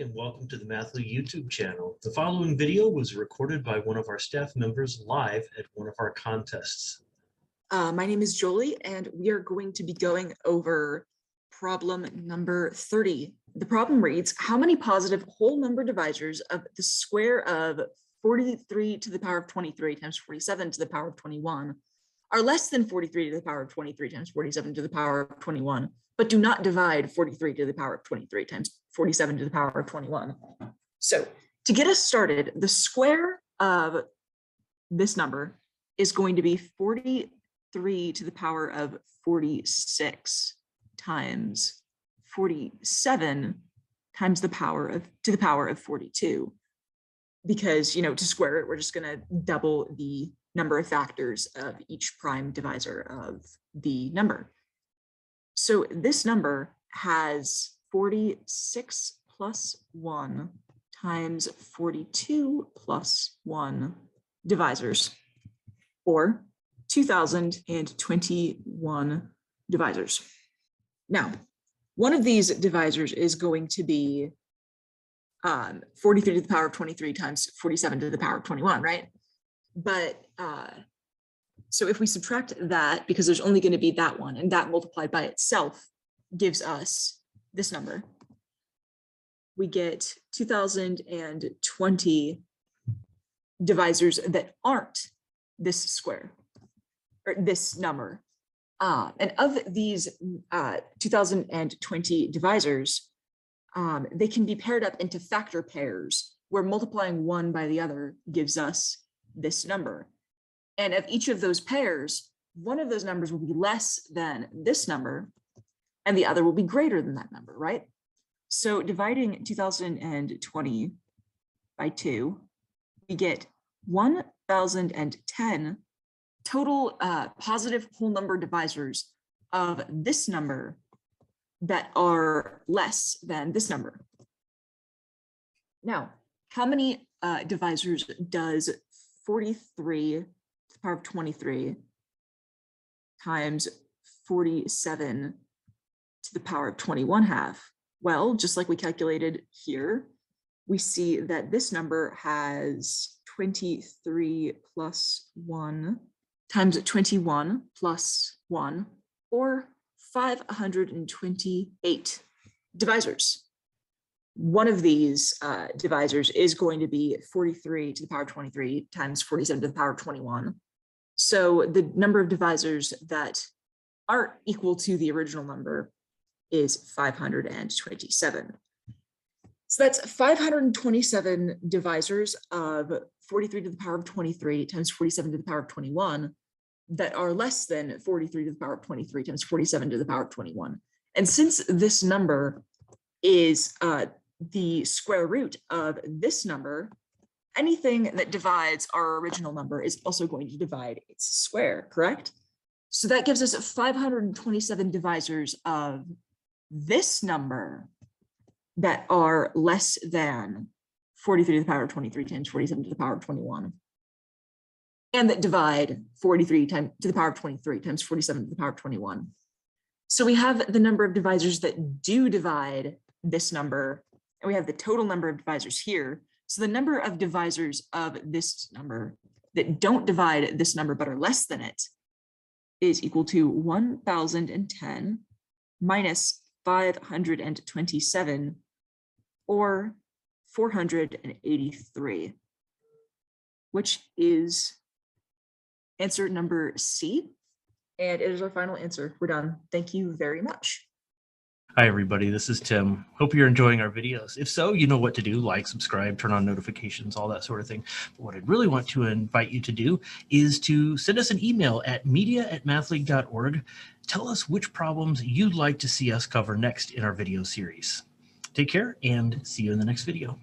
and welcome to the Math League YouTube channel. The following video was recorded by one of our staff members live at one of our contests. My name is Joeli, and we are going to be going over problem number 30. The problem reads, how many positive whole number divisors of the square of 43 to the power of 23 times 47 to the power of 21 are less than 43 to the power of 23 times 47 to the power of 21, but do not divide 43 to the power of 23 times 47 to the power of 21. So to get us started, the square of this number is going to be 43 to the power of 46 times 47 times the power of to the power of 42. Because, to square it, we're just going to double the number of factors of each prime divisor of the number. So this number has 46 plus 1 times 42 plus 1 divisors, or 2021 divisors. Now, one of these divisors is going to be 43 to the power of 23 times 47 to the power of 21, right? But so if we subtract that, because there's only going to be that one, and that multiplied by itself gives us this number, we get 2020 divisors that aren't this square, or this number. And of these 2020 divisors, they can be paired up into factor pairs, where multiplying one by the other gives us this number. And of each of those pairs, one of those numbers will be less than this number, and the other will be greater than that number, right? So dividing 2020 by 2, we get 1010 total positive whole number divisors of this number that are less than this number. Now, how many divisors does 43 to the power of 23 times 47 to the power of 21 have? Well, just like we calculated here, we see that this number has 23 plus 1 times 21 plus 1, or 528 divisors. One of these divisors is going to be 43 to the power of 23 times 47 to the power of 21. So the number of divisors that aren't equal to the original number is 527. So that's 527 divisors of 43 to the power of 23 times 47 to the power of 21 that are less than 43 to the power of 23 times 47 to the power of 21. And since this number is the square root of this number, anything that divides our original number is also going to divide its square, correct? So that gives us 527 divisors of this number that are less than 43 to the power of 23 times 47 to the power of 21. And that divide 43 to the power of 23 times 47 to the power of 21. So we have the number of divisors that do divide this number, and we have the total number of divisors here. So the number of divisors of this number that don't divide this number but are less than it is equal to 1010 minus 527, or 483, which is answer number C, and it is our final answer. We're done. Thank you very much. Hi everybody, this is Tim. Hope you're enjoying our videos. If so, you know what to do: like, subscribe, turn on notifications, all that sort of thing. But what I'd really want to invite you to do is to send us an email at media@mathleague.org. Tell us which problems you'd like to see us cover next in our video series. Take care and see you in the next video.